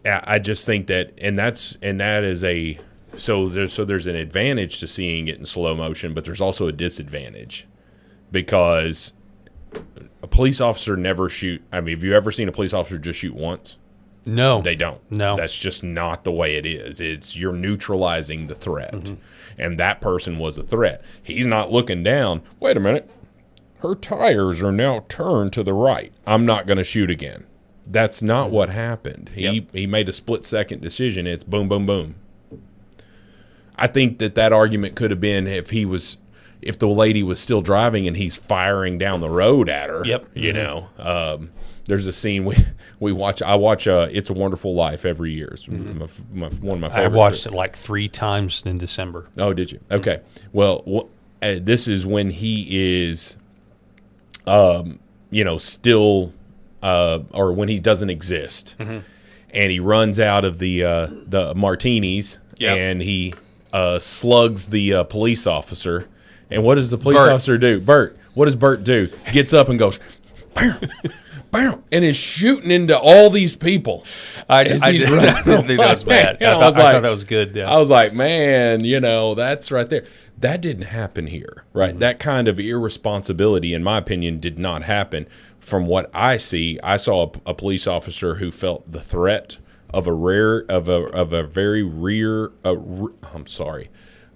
I just think that, and that is a there's an advantage to seeing it in slow motion, but there's also a disadvantage because a police officer never shoot. I mean, have you ever seen a police officer just shoot once? No, they don't. No, that's just not the way it is. It's you're neutralizing the threat, and that person was a threat. He's not looking down. Wait a minute, her tires are now turned to the right. I'm not going to shoot again. That's not what happened. He made a split-second decision. It's boom, boom, boom. I think that argument could have been if the lady was still driving and he's firing down the road at her. Yep. There's a scene we watch. I watch It's a Wonderful Life every year. It's one of my favorites. I watched it like 3 times in December. Oh, did you? Okay. Well, this is when he is, still, or when he doesn't exist, and he runs out of the martinis, and he slugs the police officer. And what does the police officer do? Bert. What does Bert do? Gets up and goes, bam, bam, and is shooting into all these people. I didn't think that was bad. I thought that was good. Yeah. I was like, man, that's right there. That didn't happen here, right? That kind of irresponsibility, in my opinion, did not happen. From what I see, I saw a police officer who felt the threat of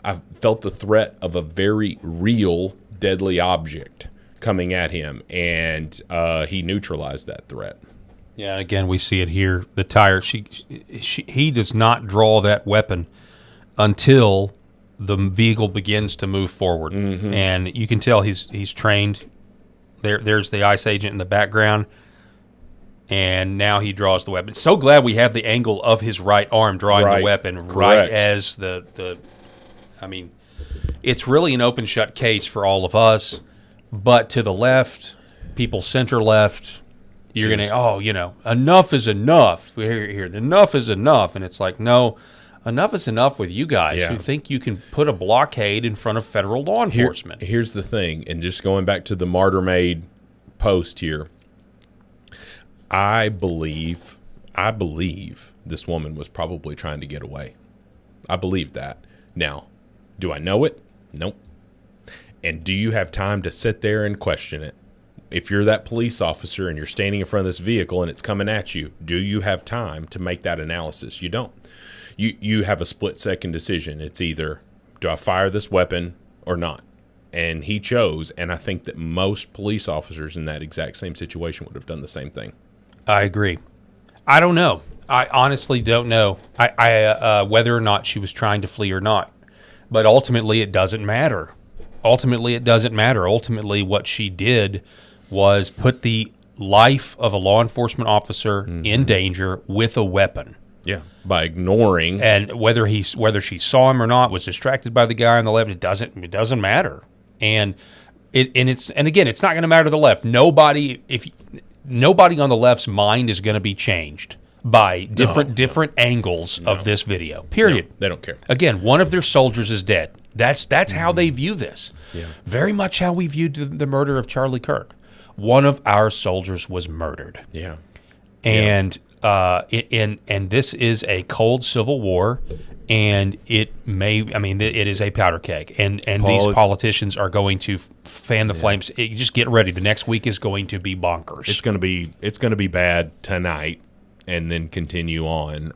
I felt the threat of a very real deadly object coming at him, and he neutralized that threat. Yeah, again, we see it here. The tire. He does not draw that weapon until the vehicle begins to move forward, and you can tell he's trained. There's the ICE agent in the background, and now he draws the weapon. So glad we have the angle of his right arm drawing the weapon right as the I mean, it's really an open shut case for all of us. But to the left, people center left, you're going to, enough is enough. Here, enough is enough. And it's like, no, enough is enough with you guys who think you can put a blockade in front of federal law enforcement. Here's the thing, and just going back to the Martyr Maid post here, I believe this woman was probably trying to get away. I believe that. Now, do I know it? Nope. And do you have time to sit there and question it? If you're that police officer and you're standing in front of this vehicle and it's coming at you, do you have time to make that analysis? You don't. You have a split-second decision. It's either, do I fire this weapon or not? And he chose, and I think that most police officers in that exact same situation would have done the same thing. I agree. I don't know. I honestly don't know whether or not she was trying to flee or not. But ultimately, it doesn't matter. Ultimately, what she did was put the life of a law enforcement officer in danger with a weapon. Yeah, by ignoring, and whether she saw him or not, was distracted by the guy on the left. It doesn't matter. And again, it's not going to matter to the left. Nobody on the left's mind is going to be changed by different angles of this video. Period. No, they don't care. Again, one of their soldiers is dead. That's how they view this. Yeah. Very much how we viewed the murder of Charlie Kirk. One of our soldiers was murdered. Yeah. And and this is a cold civil war, and it is a powder keg, and Paul, these politicians are going to fan the flames. Just get ready. The next week is going to be bonkers. It's going to be bad tonight, and then continue on.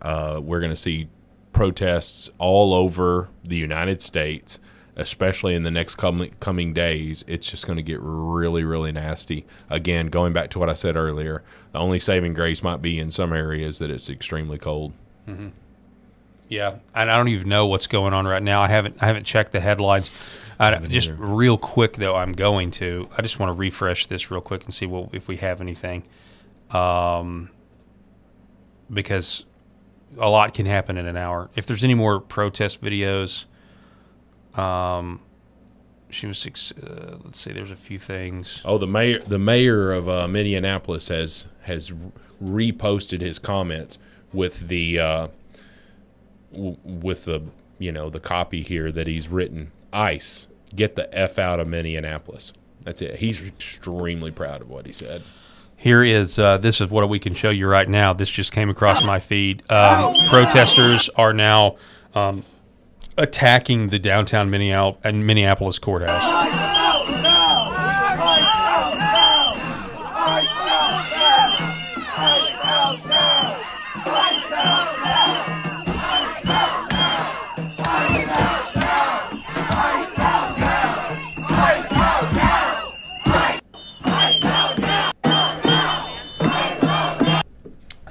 We're going to see protests all over the United States, especially in the next coming days. It's just going to get really, really nasty. Again, going back to what I said earlier, the only saving grace might be in some areas that it's extremely cold. Mm-hmm. Yeah, and I don't even know what's going on right now. I haven't checked the headlines. Just real quick though, I just want to refresh this real quick and see if we have anything, because a lot can happen in an hour. If there's any more protest videos. She was let's see. There's a few things. Oh, the mayor of Minneapolis has reposted his comments with the the copy here that he's written. ICE, get the F out of Minneapolis. That's it. He's extremely proud of what he said. Here is this is what we can show you right now. This just came across my feed. Protesters are now attacking the downtown Minneapolis courthouse.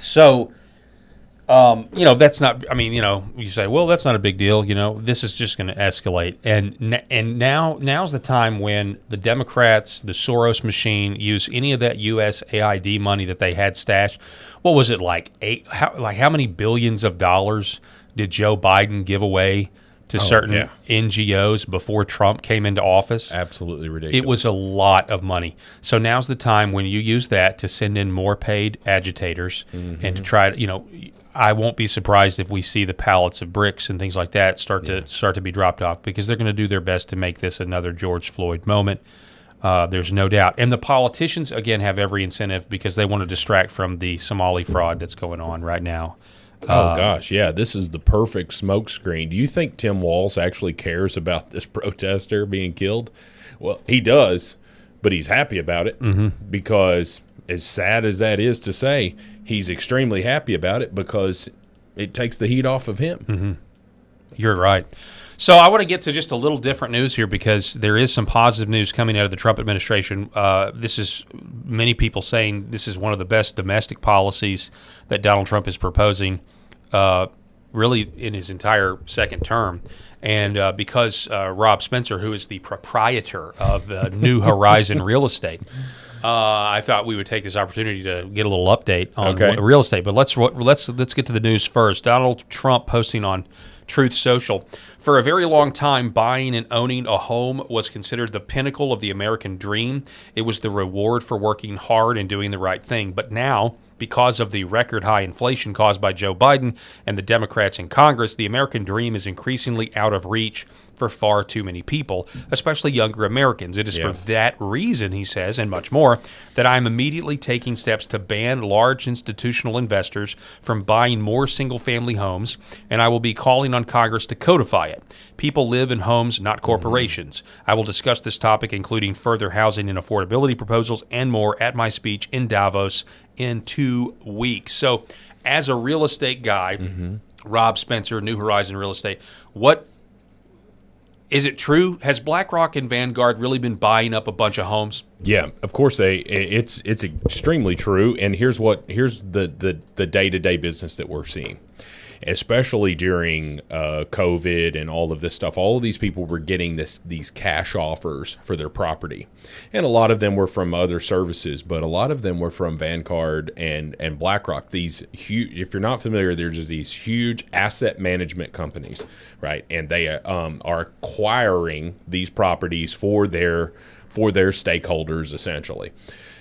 So, that's not, you say, well, that's not a big deal. This is just going to escalate. And now's the time when the Democrats, the Soros machine, use any of that USAID money that they had stashed. What was it, how many billions of dollars did Joe Biden give away to certain NGOs before Trump came into office? Absolutely ridiculous. It was a lot of money. So now's the time when you use that to send in more paid agitators and to try to, I won't be surprised if we see the pallets of bricks and things like that start to be dropped off, because they're going to do their best to make this another George Floyd moment. There's no doubt. And the politicians, again, have every incentive because they want to distract from the Somali fraud that's going on right now. Oh, gosh, yeah. This is the perfect smokescreen. Do you think Tim Walz actually cares about this protester being killed? Well, he does, but he's happy about it because, as sad as that is to say, he's extremely happy about it because it takes the heat off of him. Mm-hmm. You're right. So I want to get to just a little different news here, because there is some positive news coming out of the Trump administration. This is many people saying this is one of the best domestic policies that Donald Trump is proposing, really in his entire second term. And because Rob Spencer, who is the proprietor of New Horizon Real Estate, I thought we would take this opportunity to get a little update on real estate. But let's get to the news first. Donald Trump posting on Truth Social. For a very long time, buying and owning a home was considered the pinnacle of the American dream. It was the reward for working hard and doing the right thing. But now, because of the record high inflation caused by Joe Biden and the Democrats in Congress, the American dream is increasingly out of reach for far too many people, especially younger Americans. It is for that reason, he says, and much more, that I am immediately taking steps to ban large institutional investors from buying more single-family homes, and I will be calling on Congress to codify it. People live in homes, not corporations. I will discuss this topic, including further housing and affordability proposals and more, at my speech in Davos in 2 weeks. So, as a real estate guy, Rob Spencer, New Horizon Real Estate, what is it true? Has BlackRock and Vanguard really been buying up a bunch of homes? Yeah, of course it's extremely true. And here's the day-to-day business that we're seeing. Especially during COVID and all of this stuff, all of these people were getting these cash offers for their property, and a lot of them were from other services, but a lot of them were from Vanguard and BlackRock. These huge, if you're not familiar, there's just these huge asset management companies, right? And they are acquiring these properties for their stakeholders, essentially.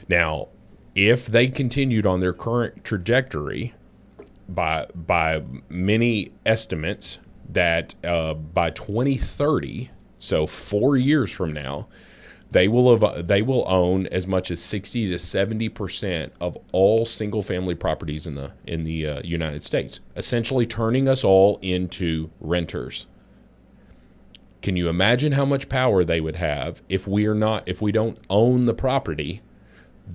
Now, if they continued on their current trajectory, by many estimates, that by 2030, so 4 years from now, they will own as much as 60 to 70% of all single-family properties in the United States, essentially turning us all into renters. Can you imagine how much power they would have if we don't own the property?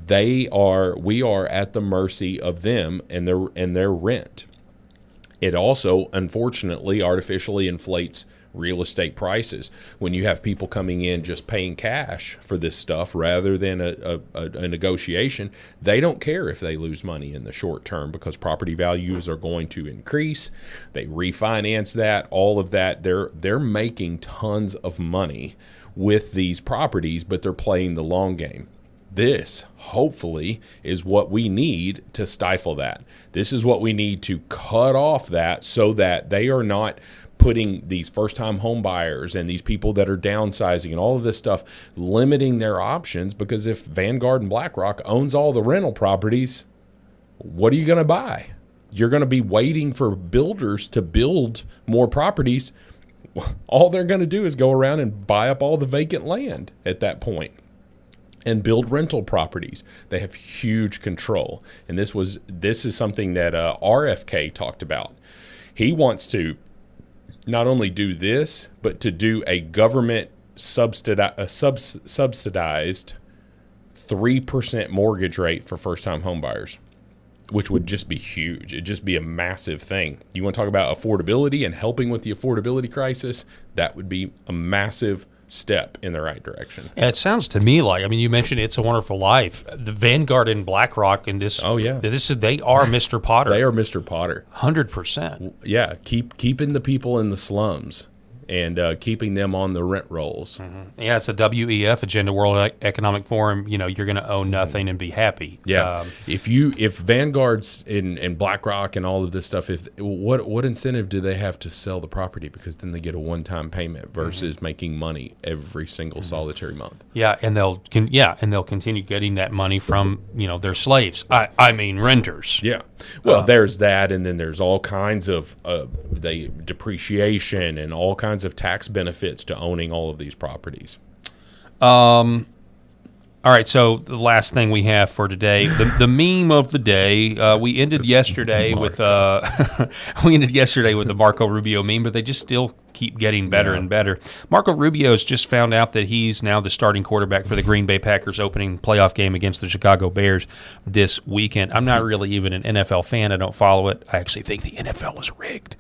We are at the mercy of them and their rent. It also, unfortunately, artificially inflates real estate prices when you have people coming in just paying cash for this stuff rather than a negotiation. They don't care if they lose money in the short term because property values are going to increase. They refinance that, all of that. They're making tons of money with these properties, but they're playing the long game. This, hopefully, is what we need to stifle that. This is what we need to cut off that so that they are not putting these first-time home buyers and these people that are downsizing and all of this stuff, limiting their options, because if Vanguard and BlackRock owns all the rental properties, what are you going to buy? You're going to be waiting for builders to build more properties. All they're going to do is go around and buy up all the vacant land at that point and build rental properties. They have huge control. And this is something that RFK talked about. He wants to not only do this, but to do a government subsidized 3% mortgage rate for first-time home buyers, which would just be huge. It'd just be a massive thing. You want to talk about affordability and helping with the affordability crisis? That would be a massive step in the right direction. And it sounds to me like, I mean, you mentioned It's a Wonderful Life. The Vanguard and BlackRock in this. Oh, yeah. They are Mr. Potter. They are Mr. Potter. 100%. Yeah. Keeping the people in the slums and keeping them on the rent rolls. Mm-hmm. Yeah, it's a WEF agenda, World Economic Forum. You know, you're going to own nothing and be happy. Yeah. If Vanguard's and BlackRock and all of this stuff, what incentive do they have to sell the property? Because then they get a one-time payment versus making money every single solitary month. Yeah, and they'll continue getting that money from their slaves. I mean renters. Yeah. Well, there's that, and then there's all kinds of depreciation and all kinds of tax benefits to owning all of these properties. All right, so the last thing we have for today, the meme of the day. We ended yesterday with the Marco Rubio meme, but they just still keep getting better and better. Marco Rubio's just found out that he's now the starting quarterback for the Green Bay Packers opening playoff game against the Chicago Bears this weekend. I'm not really even an NFL fan. I don't follow it. I actually think the NFL is rigged.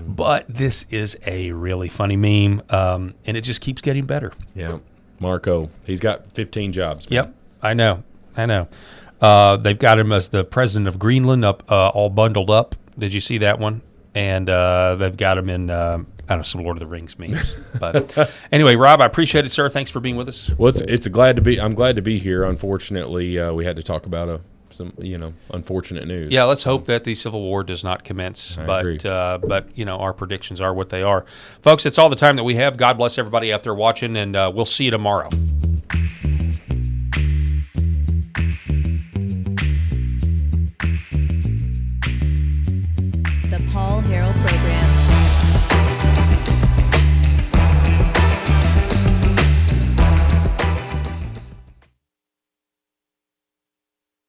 But this is a really funny meme, and it just keeps getting better. Yeah. Marco, he's got 15 jobs. Man. Yep, I know. They've got him as the president of Greenland, all bundled up. Did you see that one? And they've got him in, some Lord of the Rings memes. But anyway, Rob, I appreciate it, sir. Thanks for being with us. Well, I'm glad to be here. Unfortunately, we had to talk about some unfortunate news. Yeah, let's hope that the Civil War does not commence. I agree. But our predictions are what they are. Folks, it's all the time that we have. God bless everybody out there watching, and we'll see you tomorrow.